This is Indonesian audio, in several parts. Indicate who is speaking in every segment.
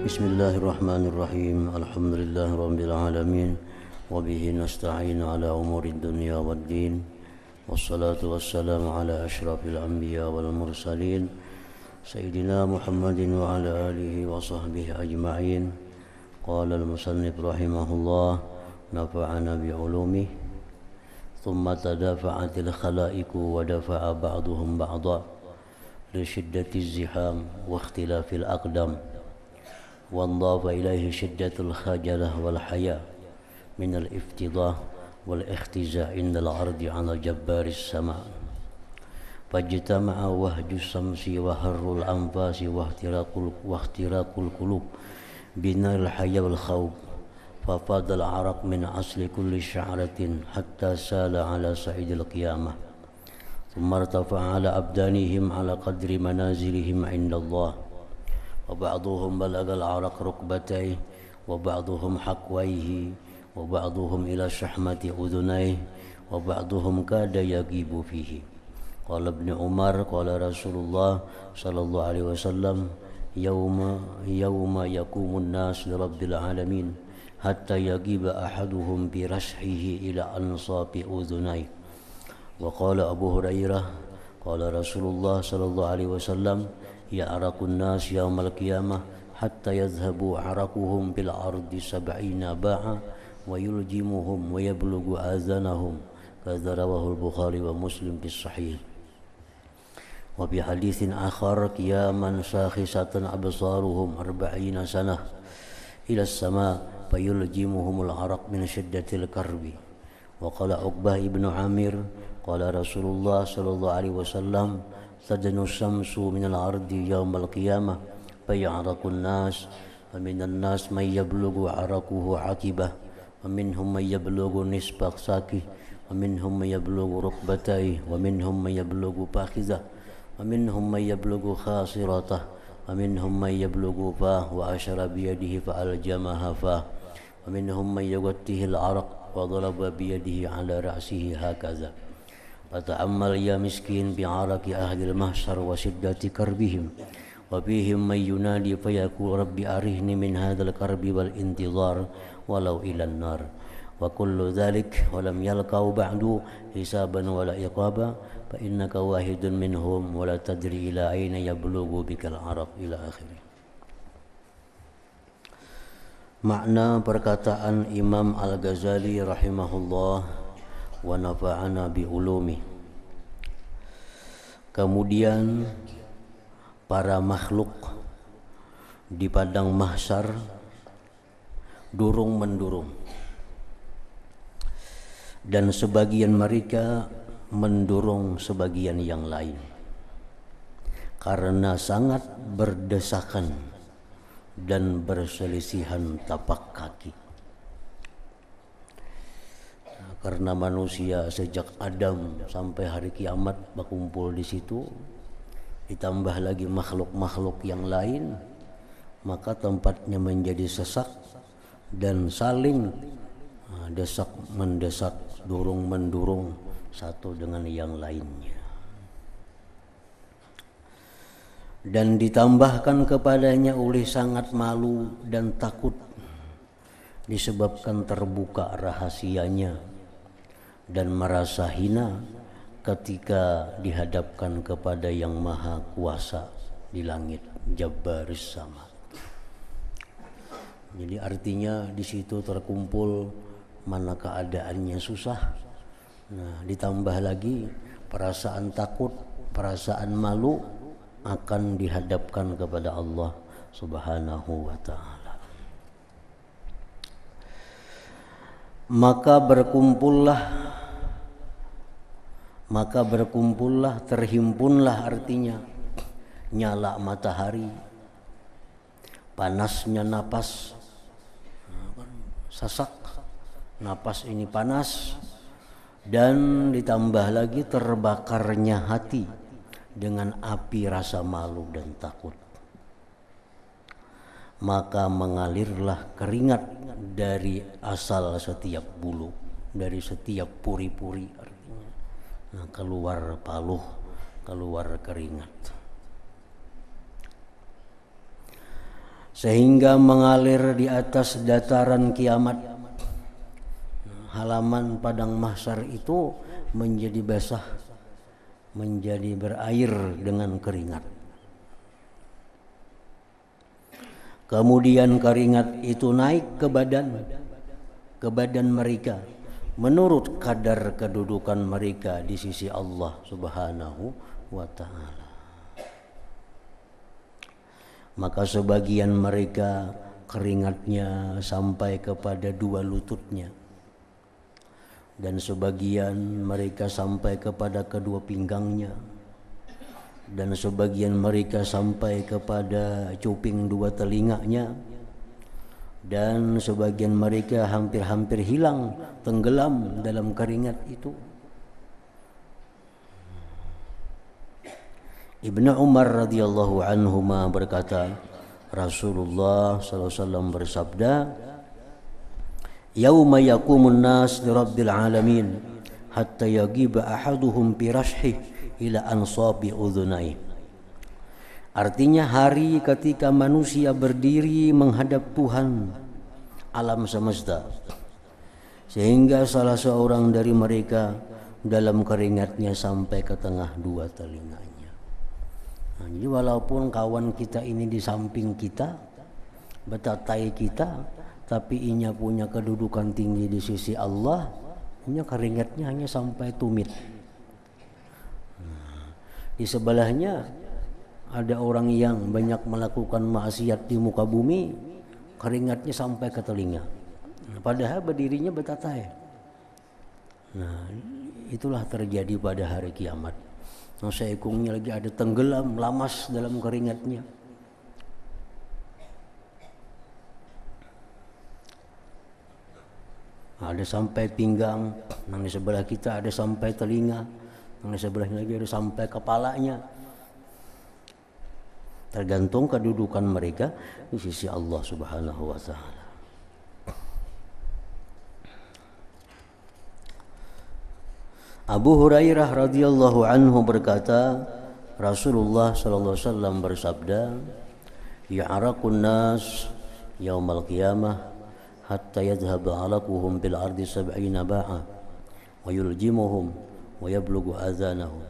Speaker 1: Bismillahirrahmanirrahim. Alhamdulillahirabbil alamin wa bihi nasta'in ala umuri dunya waddin. Wassalatu wassalamu ala asyrafil anbiya wal mursalin sayyidina Muhammadin wa ala alihi wa sahbihi ajma'in. Qala al-musannif rahimahullah nafa'ana bi ulumihi thumma tadafa'atil khalaiqu wa dafa'a ba'duhum ba'da li shiddati az-ziham wa ikhtilafil aqdam. وانضاف إليه شدة الخجلة والحياء من الافتضاح والاختزاء عند العرض على جبار السماء فاجتمع وهج الشمس وهر الأنفاس واختراق القلوب بنار الحياء والخوف ففاض العرق من أصل كل شعرة حتى سال على صعيد القيامة ثم ارتفع على أبدانهم على قدر منازلهم عند الله وبعضهم بلغ العرق ركبتيه وبعضهم حقويه وبعضهم إلى شحمة أذنيه وبعضهم كاد يغيب فيه. قال ابن عمر قال رسول الله صلى الله عليه وسلم يوم يقوم الناس لرب العالمين حتى يغيب أحدهم برشحه إلى أنصاف أذنيه. وقال أبو هريرة قال رسول الله صلى الله عليه وسلم يعرق الناس يوم القيامة حتى يذهبوا عرقهم بالأرض 70 باعا ويلجمهم ويبلغ آذانهم. كذا رواه البخاري ومسلم في الصحيح. وفي حديث آخر قياما شاخصة أبصارهم 40 سنة إلى السماء فيلجمهم العرق من شدة الكرب. وقال عقبة بن عامر قال رسول الله صلى الله عليه وسلم تدنو الشمس من الأرض يوم القيامة فيعرق الناس فمن الناس من يبلغ عرقه عقبة ومنهم من يبلغ نصف ساقه ومنهم من يبلغ ركبتيه ومنهم من يبلغ فخذه ومنهم من يبلغ خاصرته ومنهم من يبلغ فاه وأشار بيده فألجمها فاه ومنهم من يغطيه العرق وضرب بيده على رأسه هكذا. فتأمل يا مسكين بعرق أهل المحشر وشدة كربهم وفيهم من ينادي فيقول ربي أرهني من هذا الكرب والانتظار ولو إلى النار وكل ذلك ولم يلقوا بعد حسابا ولا عقابا فإنك واحد منهم ولا تدري إلى أين يبلغ بك العرق إلى آخره. Makna perkataan Imam Al-Ghazali rahimahullah wa nafa'ana bi ulumi. Kemudian para makhluk di padang mahsyar durung mendurung dan sebagian mereka mendurung sebagian yang lain karena sangat berdesakan dan berselisihan tapak kaki. Karena manusia sejak Adam sampai hari kiamat berkumpul di situ, ditambah lagi makhluk-makhluk yang lain, maka tempatnya menjadi sesak dan saling desak mendesak, durung mendurung satu dengan yang lainnya. Dan ditambahkan kepadanya oleh sangat malu dan takut disebabkan terbuka rahasianya dan merasa hina ketika dihadapkan kepada yang maha kuasa di langit Jabbaris Sama. Jadi artinya di situ terkumpul mana keadaannya susah. Nah, ditambah lagi perasaan takut, perasaan malu akan dihadapkan kepada Allah Subhanahu wa ta'ala. Maka berkumpullah, terhimpunlah artinya nyala matahari, panasnya napas, sasak, napas ini panas, dan ditambah lagi terbakarnya hati dengan api rasa malu dan takut. Maka mengalirlah keringat dari asal setiap bulu, dari setiap puri-puri artinya. Nah, keluar paluh, keluar keringat. sehingga mengalir di atas dataran kiamat. Halaman padang mahsyar itu menjadi basah, menjadi berair dengan keringat. Kemudian keringat itu naik ke badan mereka menurut kadar kedudukan mereka di sisi Allah Subhanahu wa ta'ala. Maka sebagian mereka keringatnya sampai kepada dua lututnya, dan sebagian mereka sampai kepada kedua pinggangnya, dan sebagian mereka sampai kepada cuping dua telinganya, dan sebagian mereka hampir-hampir hilang, tenggelam dalam keringat itu. Ibnu Umar radhiyallahu anhuma berkata, Rasulullah sallallahu alaihi wasallam bersabda, "Yauma yaqumun nas li rabbil alamin hatta yagiba ahaduhum bi rashhi ila ansabi udhunai." Artinya hari ketika manusia berdiri menghadap Tuhan alam semesta, sehingga salah seorang dari mereka dalam keringatnya sampai ke tengah dua telinganya. Nah, jadi walaupun kawan kita ini di samping kita, betatai kita, tapi inya punya kedudukan tinggi di sisi Allah, inya keringatnya hanya sampai tumit. Di sebelahnya ada orang yang banyak melakukan maksiat di muka bumi, keringatnya sampai ke telinga. Padahal berdirinya betatai. Nah, itulah terjadi pada hari kiamat. Seekungnya lagi ada tenggelam, lamas dalam keringatnya. Ada sampai pinggang, yang di sebelah kita ada sampai telinga, yang di sebelahnya lagi ada sampai kepalanya. Tergantung kedudukan mereka di sisi Allah Subhanahu wa ta'ala. Abu Hurairah radhiyallahu anhu berkata, Rasulullah sallallahu alaihi wasallam bersabda, "Ya'raqun nas yaumal qiyamah hatta yadhhaba 'alaquhum bil ardi 70 ba'a wa yuljimuhum wa yablughu adhanahum."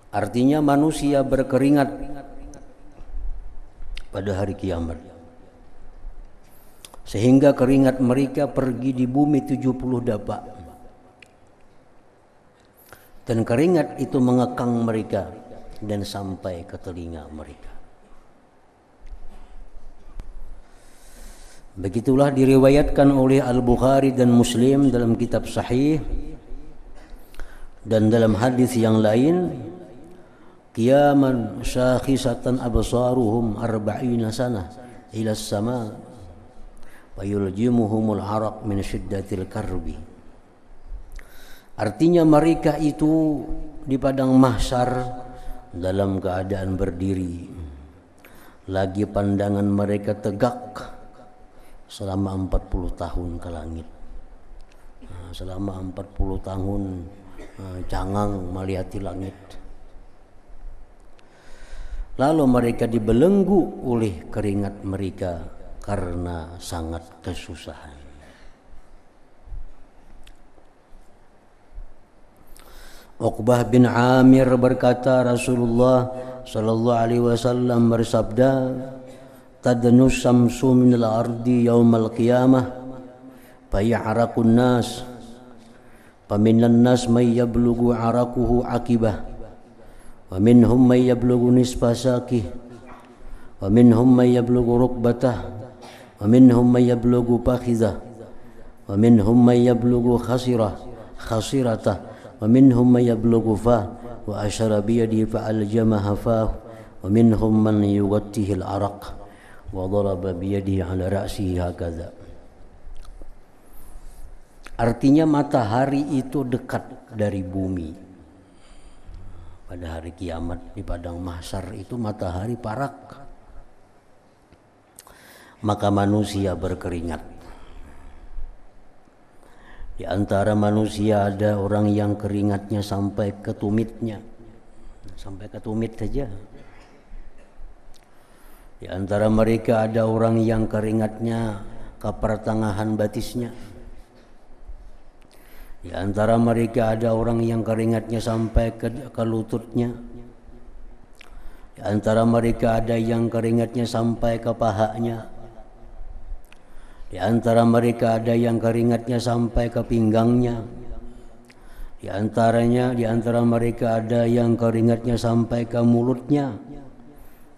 Speaker 1: Artinya manusia berkeringat pada hari kiamat, sehingga keringat mereka pergi di bumi 70 dapak, dan keringat itu mengekang mereka dan sampai ke telinga mereka. Begitulah diriwayatkan oleh Al-Bukhari dan Muslim dalam kitab Sahih, dan dalam hadis yang lain, qiyaman syakhisatan absaruhum 40 sanah ila as-sama' wa yuljimuhumul araq min syiddatil karbi. Artinya mereka itu di padang mahsyar dalam keadaan berdiri, lagi pandangan mereka tegak selama 40 tahun ke langit. Selama 40 tahun cangang melihati langit. Lalu mereka dibelenggu oleh keringat mereka karena sangat kesusahan. Uqbah bin Amir berkata, Rasulullah sallallahu alaihi wasallam bersabda, "Tadnu syamsu minal ardi yaumal qiyamah fay'araqun nas faminan nas may yablughu 'araquhu 'aqibah wa minhum may yablughu nisfa saqih wa minhum may yablughu rukbatah wa minhum may yablughu fakhidhah wa minhum may yablughu khasiratah wa minhum may yablughu fa wa asyara bi yadihi fa aljamaha fa wa minhum man yughtihi al-araq wa daraba bi yadihi ala ra'sihi hakadha." Artinya matahari itu dekat dari bumi. Pada hari kiamat di padang mahsyar itu matahari parak. Maka manusia berkeringat. Di antara manusia ada orang yang keringatnya sampai ke tumitnya, sampai ke tumit saja. Di antara mereka ada orang yang keringatnya ke pertengahan batisnya. Di antara mereka ada orang yang keringatnya sampai ke lututnya. Di antara mereka ada yang keringatnya sampai ke pahanya. Di antara mereka ada yang keringatnya sampai ke pinggangnya. Di antara mereka ada yang keringatnya sampai ke mulutnya.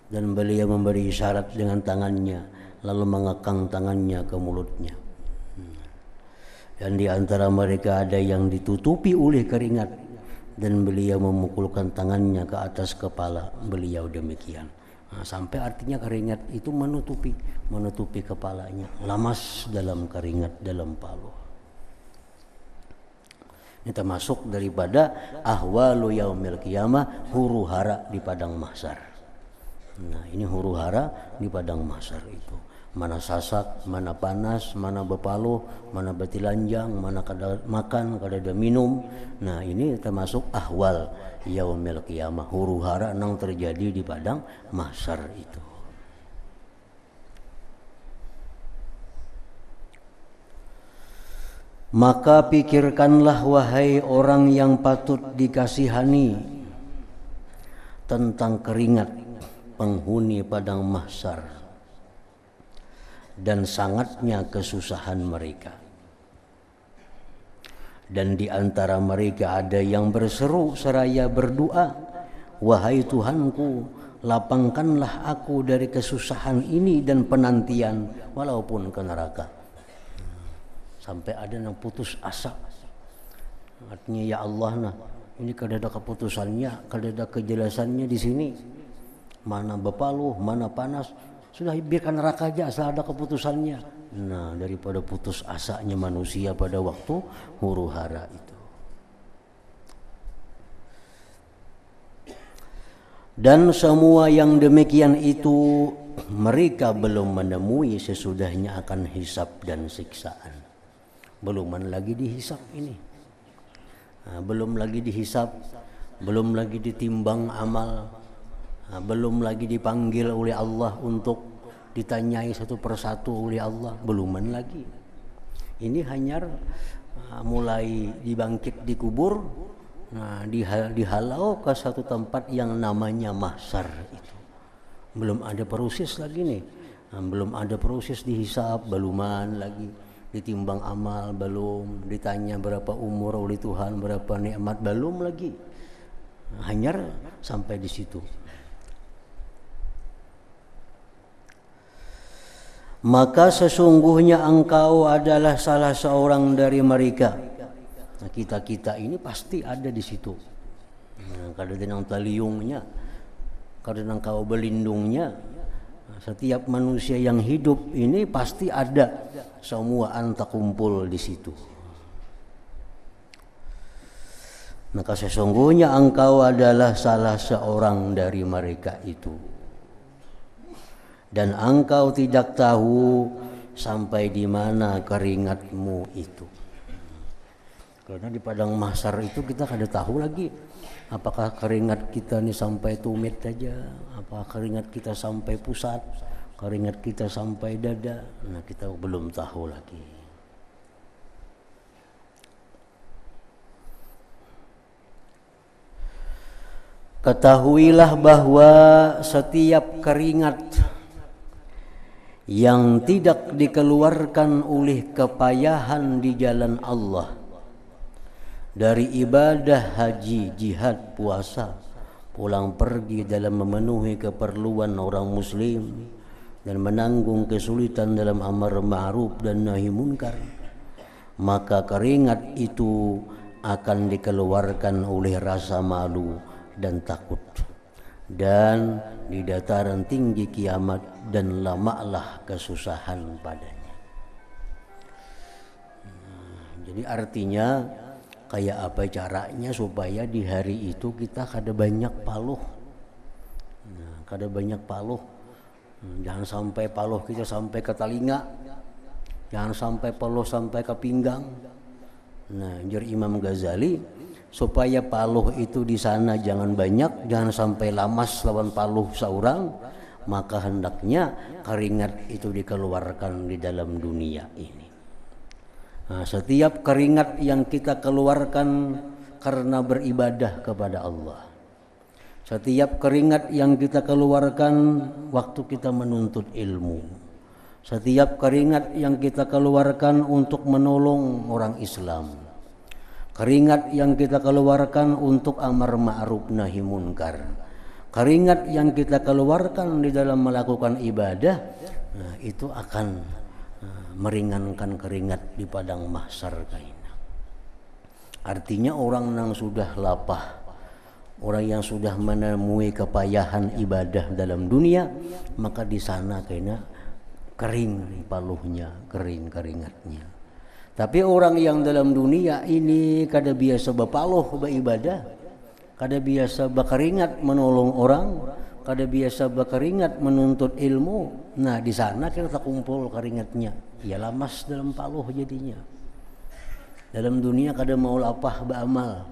Speaker 1: Dan beliau memberi isyarat dengan tangannya, lalu mengekang tangannya ke mulutnya. Dan di antara mereka ada yang ditutupi oleh keringat, dan beliau memukulkan tangannya ke atas kepala beliau demikian. Sampai artinya keringat itu menutupi kepalanya, lamas dalam keringat dalam palu. Ini termasuk daripada ahwalu yaumil qiyamah, huru hara di padang mahsyar. Nah, ini huru hara di padang mahsyar itu. Mana sasak, mana panas, mana bepaluh, mana betilanjang, mana kada makan, kada ada minum. Nah, ini termasuk ahwal yaumil qiyamah, huru hara yang terjadi di padang mahsyar itu. Maka pikirkanlah wahai orang yang patut dikasihani tentang keringat penghuni padang mahsyar dan sangatnya kesusahan mereka. Dan di antara mereka ada yang berseru seraya berdoa, wahai Tuhanku, lapangkanlah aku dari kesusahan ini dan penantian walaupun ke neraka. Sampai ada yang putus asa. Artinya ya Allah, ini kada ada keputusannya, kada ada kejelasannya di sini. Mana bepaluh, mana panas, sudah biarkan neraka aja asal ada keputusannya. Nah, daripada putus asanya manusia pada waktu huru hara itu. Dan semua yang demikian itu mereka belum menemui sesudahnya akan hisab dan siksaan. Beluman lagi dihisab ini. Nah, belum lagi dihisab, belum lagi ditimbang amal, belum lagi dipanggil oleh Allah untuk ditanyai satu persatu oleh Allah, beluman lagi. Ini hanya mulai dibangkit di kubur, dihalau ke satu tempat yang namanya mahsyar itu. Belum ada proses lagi nih, belum ada proses dihisab, beluman lagi. Ditimbang amal belum, ditanya berapa umur oleh Tuhan, berapa nikmat belum lagi. Hanya sampai di situ. Maka sesungguhnya engkau adalah salah seorang dari mereka. Nah, kita ini pasti ada di situ. Nah, kadang taliungnya, kadang kau berlindungnya. Setiap manusia yang hidup ini pasti ada, semua anta kumpul di situ. Maka sesungguhnya engkau adalah salah seorang dari mereka itu. Dan engkau tidak tahu sampai di mana keringatmu itu. Karena di padang mahsyar itu kita kada tahu lagi apakah keringat kita ini sampai tumit saja, apakah keringat kita sampai pusat, keringat kita sampai dada. Nah, kita belum tahu lagi. Ketahuilah bahwa setiap keringat yang tidak dikeluarkan oleh kepayahan di jalan Allah, dari ibadah haji, jihad, puasa, pulang pergi dalam memenuhi keperluan orang muslim, dan menanggung kesulitan dalam amar ma'ruf dan nahi munkar, maka keringat itu akan dikeluarkan oleh rasa malu dan takut. Dan di dataran tinggi kiamat dan lamalah kesusahan padanya. Jadi artinya kayak apa caranya supaya di hari itu kita kada banyak paluh. Nah, kada banyak paluh. Jangan sampai paluh kita sampai ke telinga. Jangan sampai paluh sampai ke pinggang. Nah, jar Imam Ghazali, supaya paluh itu di sana jangan banyak, jangan sampai lamas lawan paluh seorang, maka hendaknya keringat itu dikeluarkan di dalam dunia ini. Nah, setiap keringat yang kita keluarkan karena beribadah kepada Allah, setiap keringat yang kita keluarkan waktu kita menuntut ilmu, setiap keringat yang kita keluarkan untuk menolong orang Islam, keringat yang kita keluarkan untuk amar ma'ruf nahi munkar, keringat yang kita keluarkan di dalam melakukan ibadah, nah, itu akan meringankan keringat di padang mahsyar kaina. Artinya orang yang sudah lapah, orang yang sudah menemui kepayahan ibadah dalam dunia, maka di sana kaina kering paluhnya, kering keringatnya. Tapi orang yang dalam dunia ini kada biasa berpaluh beribadah, kada biasa berkeringat menolong orang, kada biasa berkeringat menuntut ilmu. Nah, di sana kita kumpul keringatnya, ya lamas dalam paluh jadinya. Dalam dunia kada mau lapah beramal,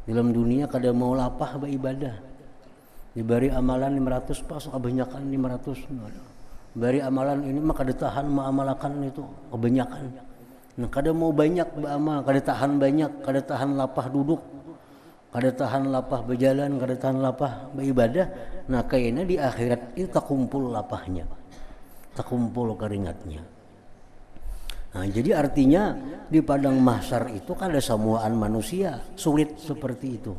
Speaker 1: dalam dunia kada mau lapah beribadah. Diberi amalan 500 pas kebanyakan 500. Bari amalan ini mah kada tahan mengamalkan itu kebanyakan. Nah, kada mau banyak beramal, kada tahan banyak, kada tahan lapah duduk, kada tahan lapah berjalan, kada tahan lapah beribadah. Nah, kayaknya di akhirat itu tak kumpul lapahnya, tak kumpul keringatnya. Nah, jadi artinya di padang mahsyar itu kan ada samuaan manusia sulit seperti itu.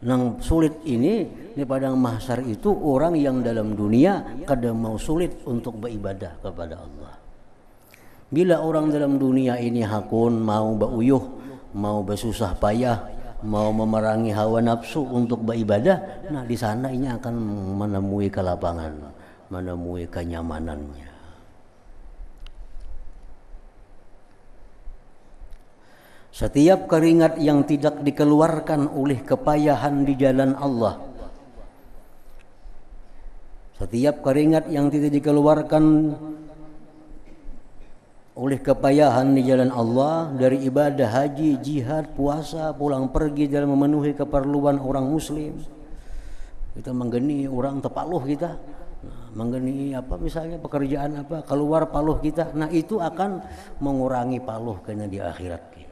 Speaker 1: Nang sulit ini di padang mahsyar itu orang yang dalam dunia kada mau sulit untuk beribadah kepada Allah. Bila orang dalam dunia ini hakun mau beuyuh, mau bersusah payah, mau memerangi hawa nafsu untuk beribadah, nah di sana ini akan menemui kelapangan, menemui kenyamanannya. Setiap keringat yang tidak dikeluarkan oleh kepayahan di jalan Allah, setiap keringat yang tidak dikeluarkan oleh kepayahan di jalan Allah dari ibadah haji, jihad, puasa, pulang pergi dalam memenuhi keperluan orang muslim, kita menggeni orang tepaluh kita, menggeni apa misalnya pekerjaan apa, keluar paluh kita, nah itu akan mengurangi paluh kena di akhirat.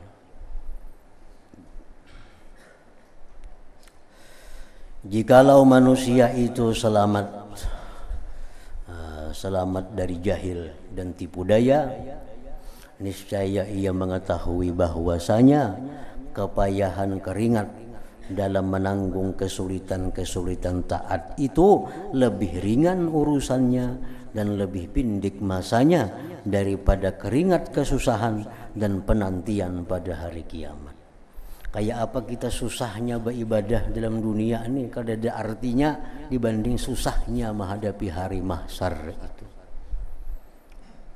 Speaker 1: Jikalau manusia itu selamat dari jahil dan tipu daya, niscaya ia mengetahui bahwasanya kepayahan keringat dalam menanggung kesulitan-kesulitan taat itu lebih ringan urusannya dan lebih pindik masanya daripada keringat kesusahan dan penantian pada hari kiamat. Kayak apa kita susahnya beribadah dalam dunia ini, kada ada artinya dibanding susahnya menghadapi hari mahsyar itu.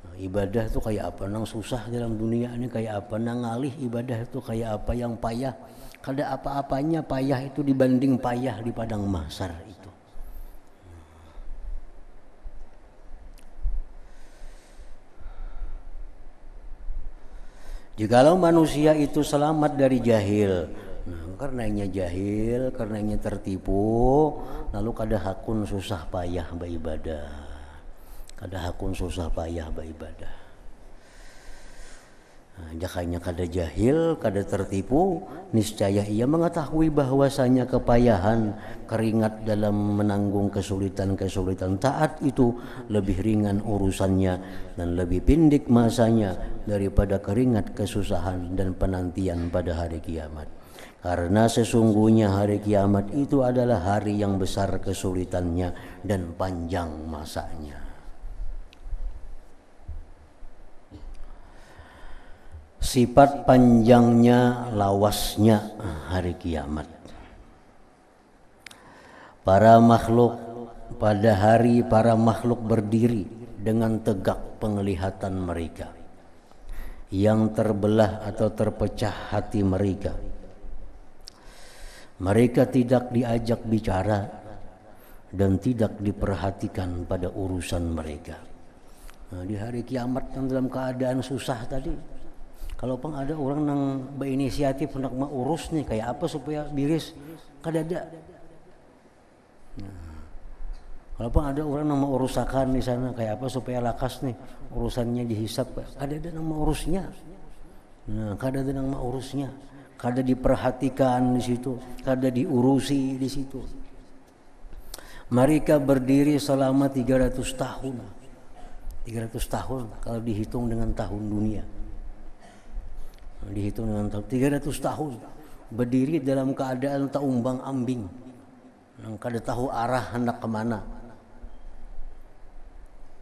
Speaker 1: Nah, ibadah itu kayak apa nang susah dalam dunia ini, kayak apa nang ngalih ibadah itu kayak apa yang payah. Kada apa-apanya payah itu dibanding payah di padang mahsyar itu. Jikalau manusia itu selamat dari jahil, nah, karenanya jahil, karenanya tertipu, lalu kada hakun susah payah beribadah, kada hakun susah payah beribadah. Nah, jakanya kada jahil, kada tertipu, niscaya ia mengetahui bahwasanya kepayahan keringat dalam menanggung kesulitan-kesulitan taat itu lebih ringan urusannya dan lebih pindik masanya daripada keringat kesusahan dan penantian pada hari kiamat. Karena sesungguhnya hari kiamat itu adalah hari yang besar kesulitannya dan panjang masanya. Sifat panjangnya, lawasnya hari kiamat. Para makhluk pada hari para makhluk berdiri dengan tegak penglihatan mereka, yang terbelah atau terpecah hati mereka. Mereka tidak diajak bicara dan tidak diperhatikan pada urusan mereka. Nah, di hari kiamat yang dalam keadaan susah tadi, kalau pun ada orang yang berinisiatif hendak mengurus nih kayak apa supaya biris, kada ada. Nah, Walaupun ada orang nama urusakan di sana kayak apa supaya lakas nih urusannya dihisap, ada nama urusnya. Nah, kada ada nama urusnya, kada diperhatikan di situ, kada diurusi di situ. Mereka berdiri selama 300 tahun. 300 tahun kalau dihitung dengan tahun dunia. Dihitung dengan tahun 300 tahun berdiri dalam keadaan tak umbang ambing. Kada tahu arah hendak kemana.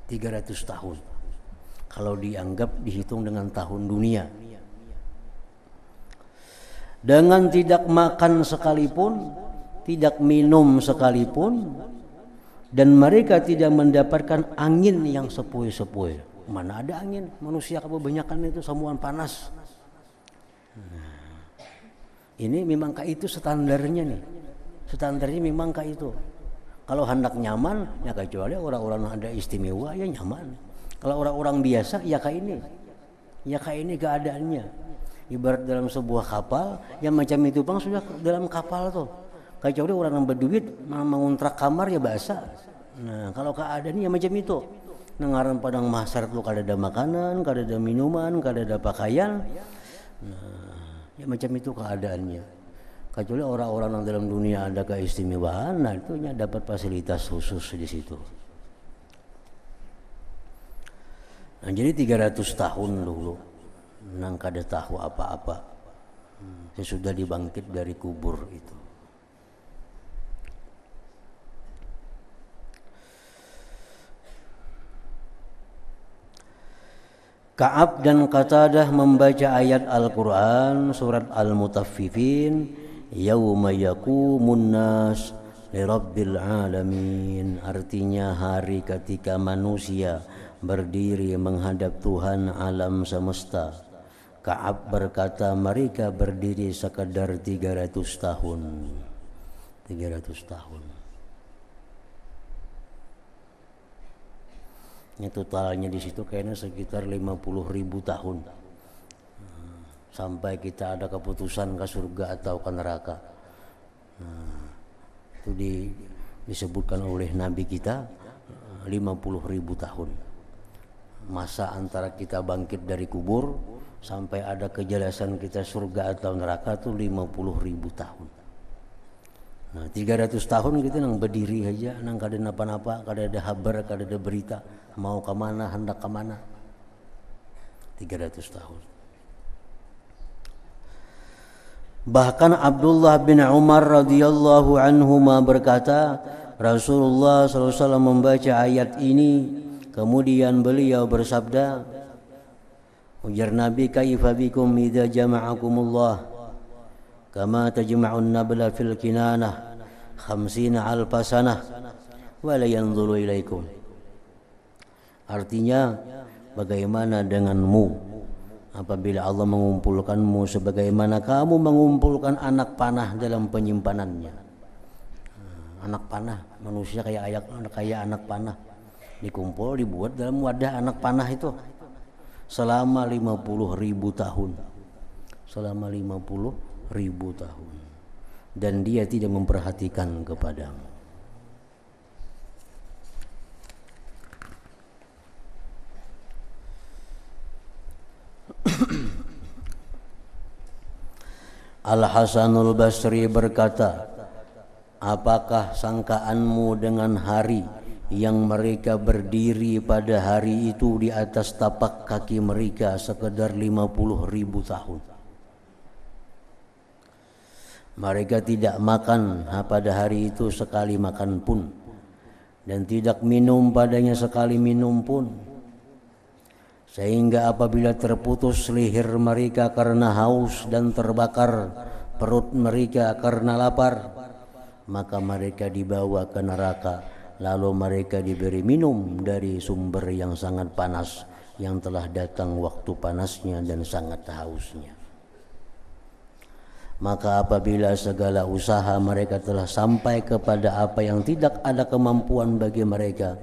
Speaker 1: 300 tahun kalau dianggap dihitung dengan tahun dunia, dengan tidak makan sekalipun, tidak minum sekalipun, dan mereka tidak mendapatkan angin yang sepoi-sepoi. Mana ada angin, manusia kebanyakan itu samuan panas. Ini memang kayak itu standarnya nih, standarnya memang kayak itu. Kalau hendak nyaman, ya kecuali orang-orang ada istimewa ya nyaman. Kalau orang-orang biasa, ya kayak ini. Ya kayak ini keadaannya. Ibarat dalam sebuah kapal, yang macam itu bang sudah dalam kapal tuh. Kecuali orang yang berduit, mengontrak kamar ya bahasa. Nah kalau keadaannya ya macam itu. Nengaran padang mahsyar tuh kada ada makanan, kada ada minuman, kada ada pakaian. Nah ya macam itu keadaannya. Kecuali orang-orang yang dalam dunia ada keistimewaan, nah itu dapat fasilitas khusus di situ. Nah, jadi 300 tahun dulu, nang kada tahu apa-apa, sesudah dibangkit dari kubur itu. Ka'ab dan Qatadah membaca ayat Al-Quran surat Al-Mutaffifin, yauma yaqumun nas lirabbil alamin, artinya hari ketika manusia berdiri menghadap Tuhan alam semesta. Ka'ab berkata mereka berdiri sekedar 300 tahun. 300 tahun. Ini totalnya di situ kayaknya sekitar 50.000 tahun. Sampai kita ada keputusan ke surga atau ke neraka. Itu disebutkan oleh Nabi kita 50.000 tahun. Masa antara kita bangkit dari kubur sampai ada kejelasan kita surga atau neraka itu 50.000 tahun. Nah 300 tahun kita nang berdiri aja, nang kada napa-napa, kada ada kabar, kada ada berita, mau kemana, hendak kemana. 300 tahun. Bahkan Abdullah bin Umar radhiyallahu anhuma berkata, Rasulullah SAW membaca ayat ini, kemudian beliau bersabda, ujar Nabi, kaifa bikum idza jama'akumullah kama tajma'un nabla fil kinanah 50 alfa sanah wa la yanzuru ilaikum. Artinya, bagaimana denganmu apabila Allah mengumpulkanmu sebagaimana kamu mengumpulkan anak panah dalam penyimpanannya. Anak panah, manusia kayak anak panah, dikumpul, dibuat dalam wadah anak panah itu selama 50.000 tahun. Selama 50.000 tahun. Dan dia tidak memperhatikan kepadamu. Al-Hasanul Basri berkata, apakah sangkaanmu dengan hari yang mereka berdiri pada hari itu di atas tapak kaki mereka sekedar 50.000 tahun? Mereka tidak makan pada hari itu sekali makan pun, dan tidak minum padanya sekali minum pun. Sehingga apabila terputus leher mereka karena haus dan terbakar perut mereka karena lapar, maka mereka dibawa ke neraka, lalu mereka diberi minum dari sumber yang sangat panas, yang telah datang waktu panasnya dan sangat hausnya. Maka apabila segala usaha mereka telah sampai kepada apa yang tidak ada kemampuan bagi mereka,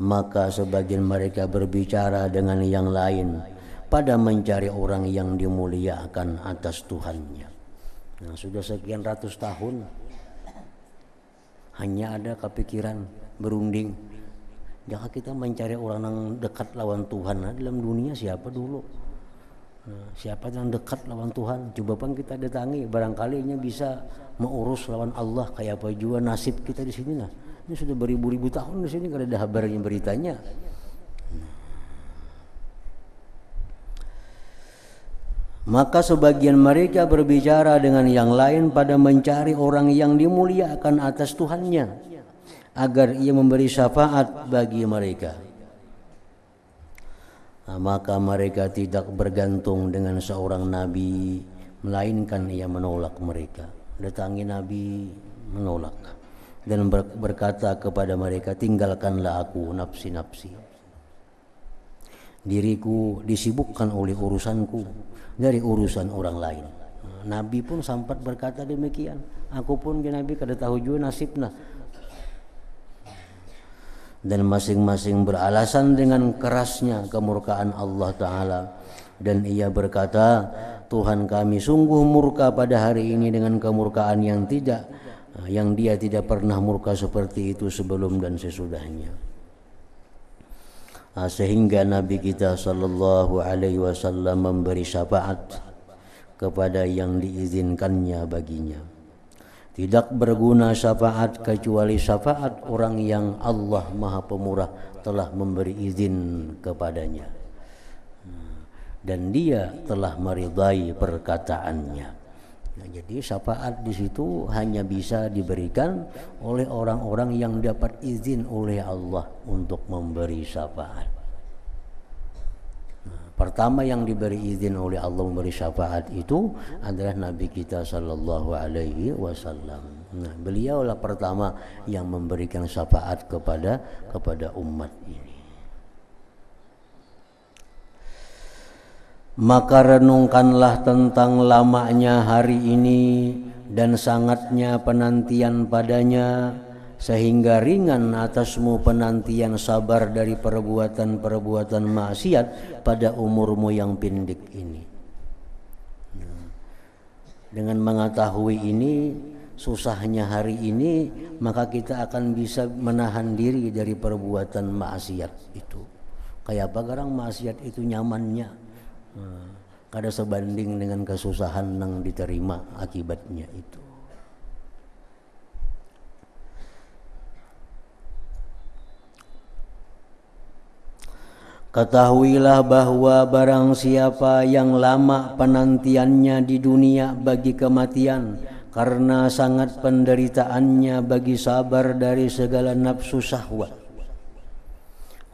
Speaker 1: maka sebagian mereka berbicara dengan yang lain pada mencari orang yang dimuliakan atas Tuhannya. Nah, sudah sekian ratus tahun hanya ada kepikiran berunding. Jangan kita mencari orang yang dekat lawan Tuhan. Nah, dalam dunia siapa dulu? Nah, siapa yang dekat lawan Tuhan? Coba pun kita datangi, barangkali nya bisa mengurus lawan Allah. Kayak apa juga nasib kita di sini. Nah, ini sudah beribu-ribu tahun di sini, kalau ada kabarnya beritanya. Maka sebagian mereka berbicara dengan yang lain pada mencari orang yang dimuliakan atas Tuhannya, agar ia memberi syafaat bagi mereka. Nah, maka mereka tidak bergantung dengan seorang nabi, melainkan ia menolak mereka. Datangi nabi, menolak, dan berkata kepada mereka, tinggalkanlah aku nafsi-nafsi. Diriku disibukkan oleh urusanku dari urusan orang lain. Nah, nabi pun sempat berkata demikian. Aku pun Nabi kada tahu juga nasibna. Dan masing-masing beralasan dengan kerasnya kemurkaan Allah Ta'ala. Dan ia berkata, Tuhan kami sungguh murka pada hari ini dengan kemurkaan yang dia tidak pernah murka seperti itu sebelum dan sesudahnya. Sehingga Nabi kita Sallallahu Alaihi Wasallam memberi syafaat kepada yang diizinkannya baginya. Tidak berguna syafaat kecuali syafaat orang yang Allah Maha Pemurah telah memberi izin kepadanya, dan dia telah meridai perkataannya. Nah, jadi syafaat di situ hanya bisa diberikan oleh orang-orang yang dapat izin oleh Allah untuk memberi syafaat. Nah, pertama yang diberi izin oleh Allah memberi syafaat itu adalah Nabi kita Sallallahu Alaihi Wasallam. Nah, beliaulah pertama yang memberikan syafaat kepada umat ini. Maka renungkanlah tentang lamanya hari ini dan sangatnya penantian padanya, sehingga ringan atasmu penantian sabar dari perbuatan-perbuatan maksiat pada umurmu yang pendek ini. Dengan mengetahui ini, susahnya hari ini, maka kita akan bisa menahan diri dari perbuatan maksiat itu. Kayak apa garang maksiat itu nyamannya, kada sebanding dengan kesusahan yang diterima akibatnya itu. Ketahuilah bahwa barang siapa yang lama penantiannya di dunia bagi kematian, karena sangat penderitaannya bagi sabar dari segala nafsu syahwat.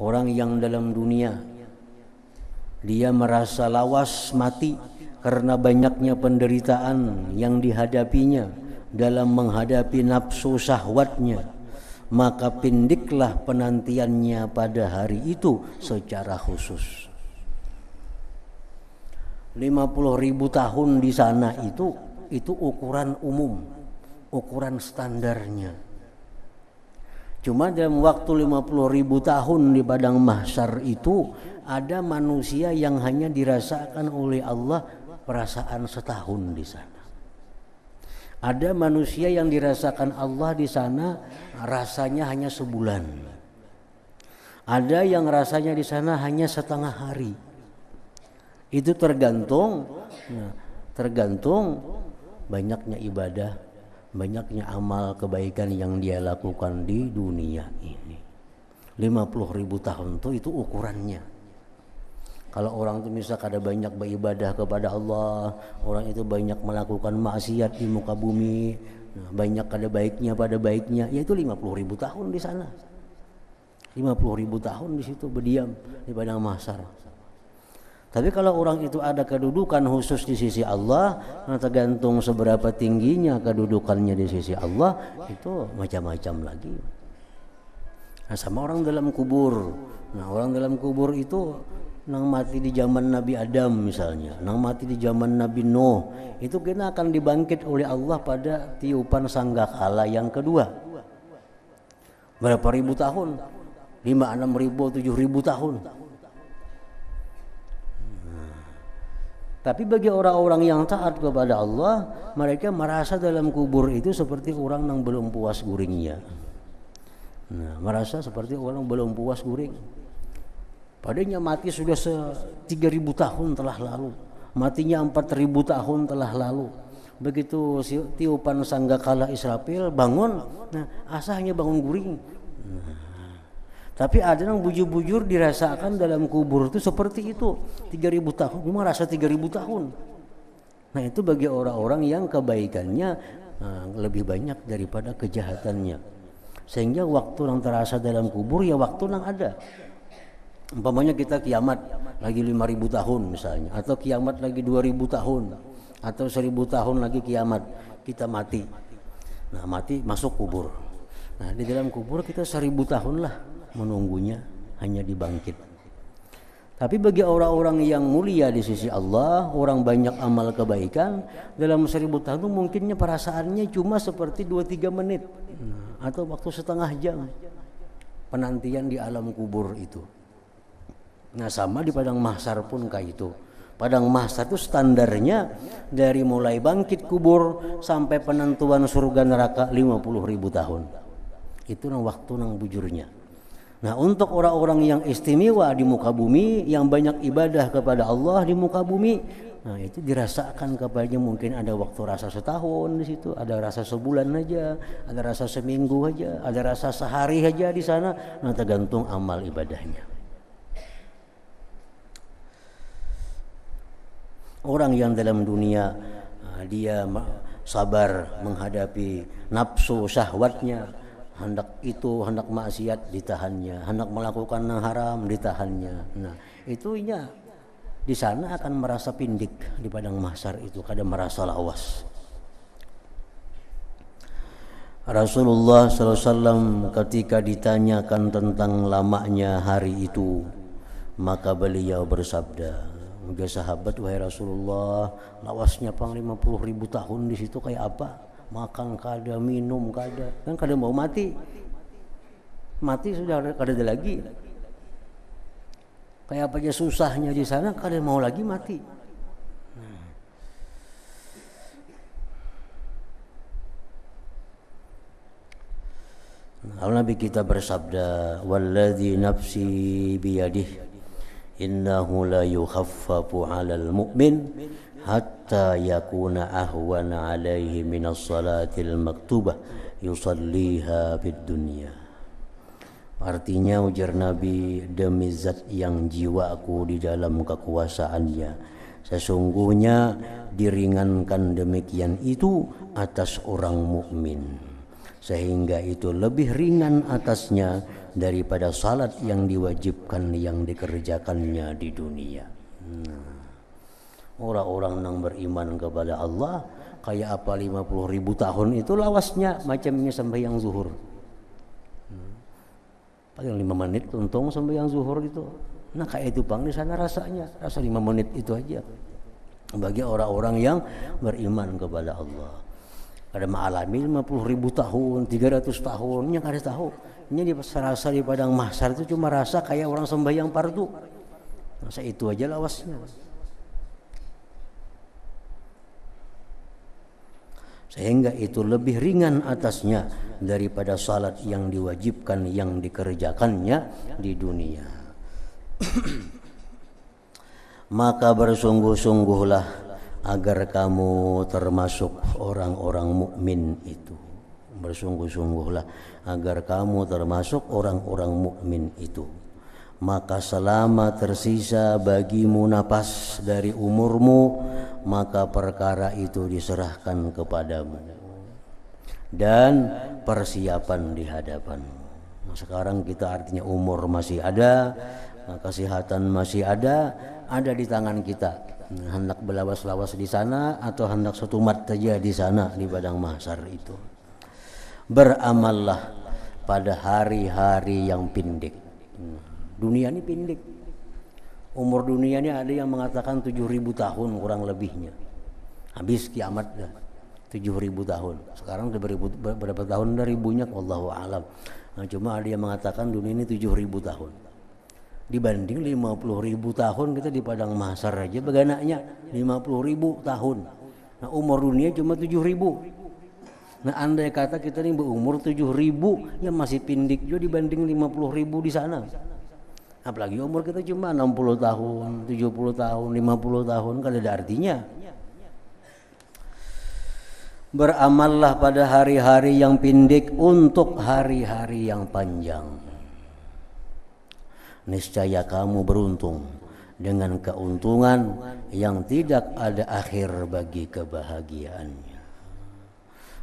Speaker 1: Orang yang dalam dunia dia merasa lawas mati karena banyaknya penderitaan yang dihadapinya dalam menghadapi nafsu syahwatnya, maka pendeklah penantiannya pada hari itu secara khusus. 50.000 tahun di sana itu ukuran umum, ukuran standarnya. Cuma dalam waktu 50.000 tahun di padang mahsyar itu ada manusia yang hanya dirasakan oleh Allah perasaan setahun di sana. Ada manusia yang dirasakan Allah di sana rasanya hanya sebulan. Ada yang rasanya di sana hanya setengah hari. Itu tergantung banyaknya ibadah, banyaknya amal kebaikan yang dia lakukan di dunia ini. 50.000 tahun itu ukurannya. Kalau orang itu misalkan ada banyak beribadah kepada Allah, orang itu banyak melakukan maksiat di muka bumi, banyak ada baiknya pada baiknya, yaitu 50.000 tahun di sana. 50.000 tahun di situ berdiam di padang mahsyar. Tapi kalau orang itu ada kedudukan khusus di sisi Allah, tergantung seberapa tingginya kedudukannya di sisi Allah, itu macam-macam lagi. Nah, sama orang dalam kubur. Nah, orang dalam kubur itu nang mati di zaman Nabi Adam misalnya, nang mati di zaman Nabi Nuh, itu kena akan dibangkit oleh Allah pada tiupan sangkakala yang kedua. Berapa ribu tahun? 5, 6 ribu, 7 ribu tahun. Tapi bagi orang-orang yang taat kepada Allah, mereka merasa dalam kubur itu seperti orang yang belum puas guringnya. Nah, merasa seperti orang belum puas guring. Padahal mati sudah 3.000 tahun telah lalu. Matinya 4.000 tahun telah lalu. Begitu tiupan sanggakala Israfil bangun, nah asahnya bangun guring. Nah, tapi ada yang bujur-bujur dirasakan dalam kubur itu seperti itu 3.000 tahun, cuma rasa 3.000 tahun. Nah itu bagi orang-orang yang kebaikannya lebih banyak daripada kejahatannya, sehingga waktu yang terasa dalam kubur ya waktu yang ada. Umpamanya kita kiamat lagi 5.000 tahun misalnya, atau kiamat lagi 2.000 tahun, atau 1.000 tahun lagi kiamat, kita mati. Nah mati masuk kubur. Nah di dalam kubur kita 1.000 tahun lah menunggunya, hanya dibangkit. Tapi bagi orang-orang yang mulia di sisi Allah, orang banyak amal kebaikan, dalam 1.000 tahun itu mungkinnya perasaannya cuma seperti 2-3 menit atau waktu setengah jam penantian di alam kubur itu. Nah sama di padang mahsyar pun kayak itu. Padang mahsyar itu standarnya dari mulai bangkit kubur sampai penentuan surga neraka 50.000 tahun. Itu waktu nang bujurnya. Nah untuk orang-orang yang istimewa di muka bumi, yang banyak ibadah kepada Allah di muka bumi, nah itu dirasakan kepadanya mungkin ada waktu rasa setahun di situ, ada rasa sebulan aja, ada rasa seminggu aja, ada rasa sehari aja di sana. Nah tergantung amal ibadahnya. Orang yang dalam dunia dia sabar menghadapi nafsu syahwatnya, hendak maksiat ditahannya, hendak melakukan yang haram ditahannya. Nah, itunya di sana akan merasa pindik di padang mahsyar itu, kadang merasa lawas. Rasulullah SAW ketika ditanyakan tentang lamanya hari itu, maka beliau bersabda, "Udah sahabat, wahai Rasulullah, lawasnya pang 50.000 tahun di situ kayak apa? Makan kada, minum kada, kan kada mau mati sudah kada ada lagi. Kayak apa aja susahnya di sana, kada mau lagi mati." Lalu Nabi kita bersabda, "Walladzi nafsi biyadihi innahu la yukhaffafu 'alal mu'min hatta yakuna ahwana 'alaihi minas salatil maktubah yusalliha fid dunya." Artinya ujar Nabi, demi zat yang jiwaku di dalam kekuasaannya, sesungguhnya diringankan demikian itu atas orang mukmin, sehingga itu lebih ringan atasnya daripada salat yang diwajibkan yang dikerjakannya di dunia. Orang-orang yang beriman kepada Allah kayak apa 50.000 tahun itu lawasnya macamnya sembahyang zuhur. Paling 5 menit untung sembahyang zuhur itu. Nah kayak itu bang di sana rasanya, rasa 5 menit itu aja bagi orang-orang yang beriman kepada Allah. Ada mengalami 50.000 tahun, 300 tahunnya kada tahu. Ini serasa di padang mahsyar itu cuma rasa kayak orang sembahyang fardu. Masa itu aja lawasnya. Sehingga itu lebih ringan atasnya daripada salat yang diwajibkan yang dikerjakannya di dunia. Maka bersungguh-sungguhlah agar kamu termasuk orang-orang mukmin itu. Bersungguh-sungguhlah agar kamu termasuk orang-orang mukmin itu. Maka selama tersisa bagimu napas dari umurmu, maka perkara itu diserahkan kepadamu dan persiapan di hadapanmu. Nah, sekarang kita artinya umur masih ada, kesehatan masih ada di tangan kita. Hendak belawas-lawas di sana atau hendak setumat saja di sana di padang mahsyar itu. Beramallah pada hari-hari yang pindik. Dunia ini pindik. Umur dunia ini ada yang mengatakan 7.000 tahun kurang lebihnya. Habis kiamat dah. 7.000 tahun. Sekarang berapa tahun dah ribunya wallahu alam. Nah, cuma ada yang mengatakan dunia ini 7.000 tahun. Dibanding 50.000 tahun kita di padang mahsyar aja begananya 50.000 tahun. Nah, umur dunia cuma 7.000. Nah andai kata kita ini berumur 7.000 ya masih pindik juga dibanding 50.000 di sana. Apalagi umur kita cuma 60 tahun, 70 tahun, 50 tahun, kan ada artinya. Beramallah pada hari-hari yang pindik untuk hari-hari yang panjang. Niscaya kamu beruntung dengan keuntungan yang tidak ada akhir bagi kebahagiaannya.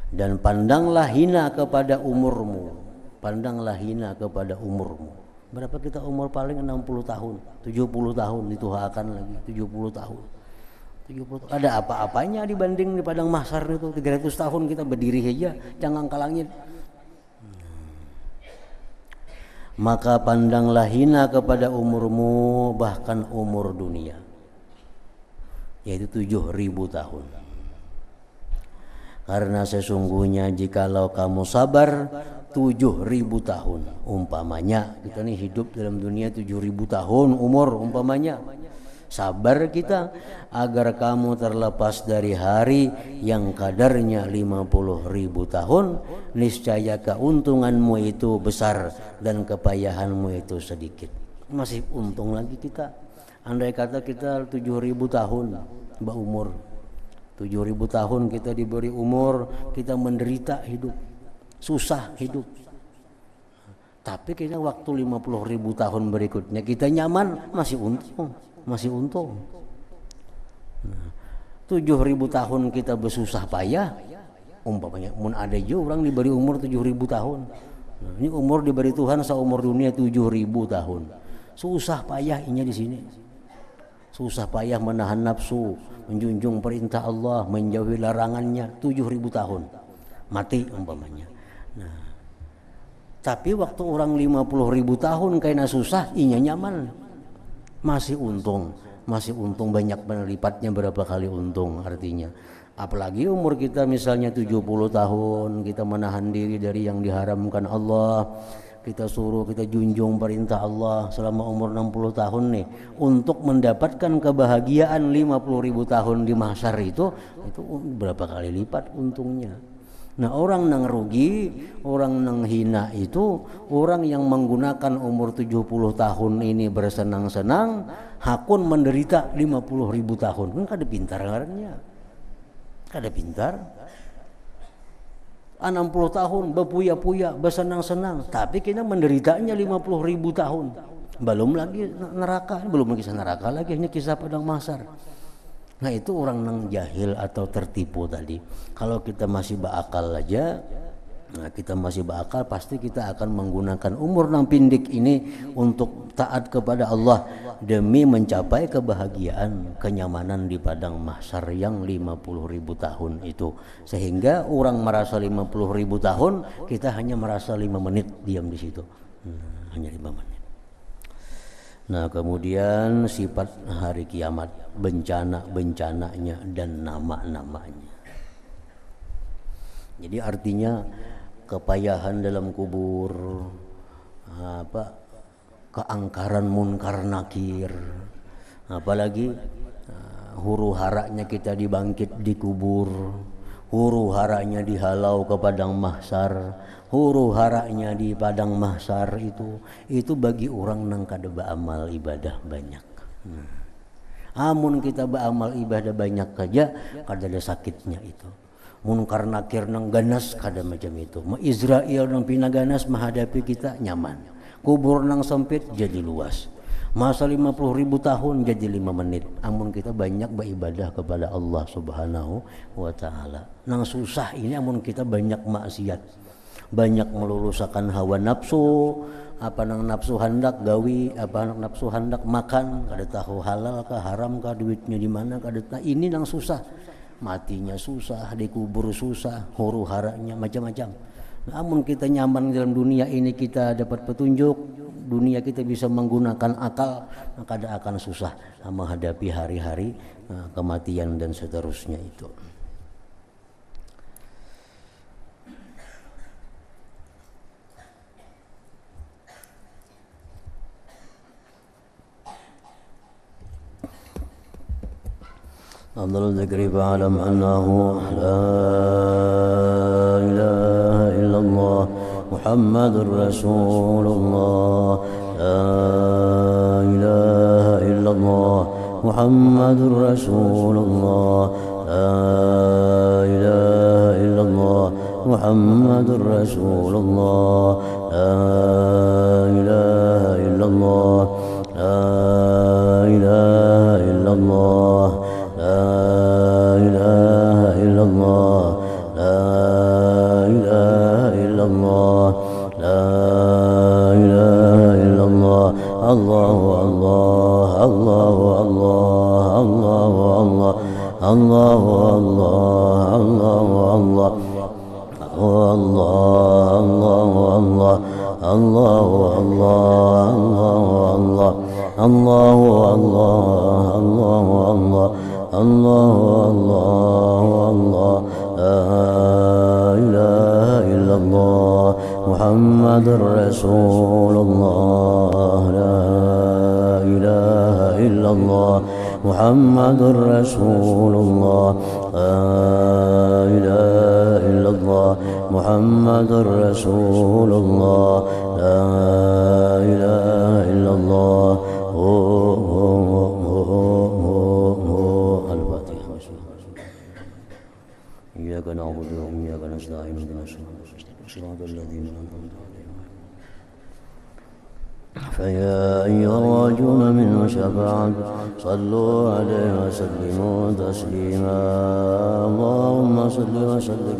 Speaker 1: Dan pandanglah hina kepada umurmu. Pandanglah hina kepada umurmu. Berapa kita umur paling 60 tahun, 70 tahun dituhakan lagi, 70 tahun. 70 tahun. Ada apa-apanya dibanding di padang mahsyar itu 300 tahun kita berdiri aja jangan ke langit. Maka pandanglah hina kepada umurmu, bahkan umur dunia, yaitu 7.000 tahun. Karena sesungguhnya jikalau kamu sabar 7.000 tahun, umpamanya kita nih hidup dalam dunia 7.000 tahun umur, umpamanya sabar kita agar kamu terlepas dari hari yang kadarnya 50.000 tahun, niscaya keuntunganmu itu besar dan kepayahanmu itu sedikit. Masih untung lagi kita. Andai kata kita 7.000 tahun berumur, 7.000 tahun kita diberi umur, kita menderita hidup, susah hidup. Tapi kita waktu 50.000 tahun berikutnya kita nyaman, masih untung. Masih untung. 7.000 tahun kita bersusah payah, umpamanya mun ada juga orang diberi umur 7.000 tahun. Ini umur diberi Tuhan seumur dunia 7.000 tahun. Susah payahnya di sini. Susah payah menahan nafsu, menjunjung perintah Allah, menjauhi larangannya 7.000 tahun. Mati umpamanya. Nah, tapi waktu orang 50.000 tahun kayaknya susah, inya nyaman. Masih untung banyak lipatnya berapa kali untung artinya. Apalagi umur kita misalnya 70 tahun, kita menahan diri dari yang diharamkan Allah, kita junjung perintah Allah selama umur 60 tahun nih, untuk mendapatkan kebahagiaan 50.000 tahun di mahsyar itu berapa kali lipat untungnya. Nah orang nang rugi, orang nang hina itu orang yang menggunakan umur 70 tahun ini bersenang-senang, hakun menderita 50.000 tahun. Kan kada pintar ngarannya. Kada pintar. 60 tahun berpuya-puya, bersenang-senang, tapi kita menderitanya 50.000 tahun. Belum lagi neraka, belum lagi neraka lagi, ini kisah padang mahsyar. Nah itu orang nang jahil atau tertipu tadi. Kalau kita masih berakal aja, nah kita masih berakal, pasti kita akan menggunakan umur nang pindik ini untuk taat kepada Allah demi mencapai kebahagiaan, kenyamanan di padang mahsyar yang 50.000 tahun itu. Sehingga orang merasa 50.000 tahun, kita hanya merasa 5 menit diam di situ. Hanya 5 menit. Nah kemudian sifat hari kiamat, bencana-bencananya dan nama-namanya. Jadi artinya kepayahan dalam kubur, keangkaran munkar nakir, apalagi huru haraknya kita dibangkit di kubur, huru haraknya dihalau ke padang mahsyar, huru haraknya di padang mahsyar itu bagi orang nang kada beramal ibadah banyak. Amun kita beramal ibadah banyak saja kada ada sakitnya itu. Munkar nakir nang ganas kada macam itu. Israel nang pinaganas menghadapi kita nyaman. Kubur nang sempit jadi luas. Masa 50.000 tahun jadi 5 menit. Amun kita banyak beribadah kepada Allah Subhanahu wa taala. Nang susah ini amun kita banyak maksiat. Banyak melulusakan hawa nafsu, apa nang nafsu hendak gawi, apa nang nafsu hendak makan, kada tahu halal kah haram kah, duitnya di mana kada tahu. Ini nang susah. Matinya susah, dikubur susah, huru haraknya macam-macam. Namun kita nyaman dalam dunia ini, kita dapat petunjuk, dunia kita bisa menggunakan akal, maka kada akan susah menghadapi hari-hari kematian dan seterusnya itu. أفضل الذكر فاعلم أنه لا إله محمد رسول الله لا إله إلا الله محمد رسول الله لا إله إلا الله محمد رسول الله لا إله إلا الله لا إله إلا الله لا إله إلا الله لا إله إلا الله لا إله إلا الله الله الله الله الله الله الله الله الله محمد رسول الله لا إله إلا الله محمد رسول الله لا إله إلا الله محمد رسول الله لا إله إلا الله الفاتحة. إياك نعبد وإياك نستعين اهدنا الصراط الذين أنعمت عليهم. فيا أيها الراجون من شفاعة صلوا عليه وسلموا تسليما اللهم صل وسلم